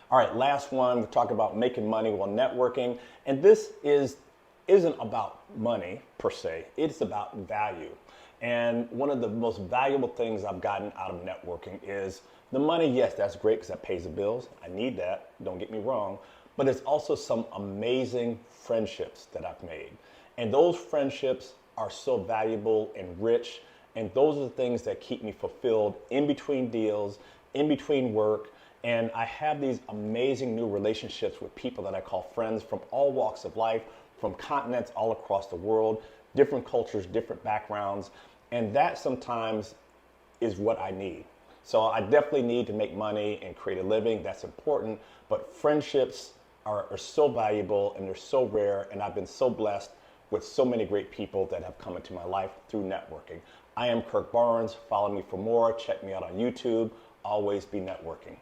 All right, last one. We're talking about making money while networking. And this isn't about money per se, it's about value. And one of the most valuable things I've gotten out of networking is the money. Yes, that's great because that pays the bills. I need that, don't get me wrong. But it's also some amazing friendships that I've made. And those friendships are so valuable and rich. And those are the things that keep me fulfilled in between deals, in between work. And I have these amazing new relationships with people that I call friends from all walks of life, from continents all across the world, different cultures, different backgrounds. And that sometimes is what I need. So I definitely need to make money and create a living. That's important. But friendships are so valuable and they're so rare. And I've been so blessed with so many great people that have come into my life through networking. I am Kirk Barnes. Follow me for more. Check me out on YouTube. Always be networking.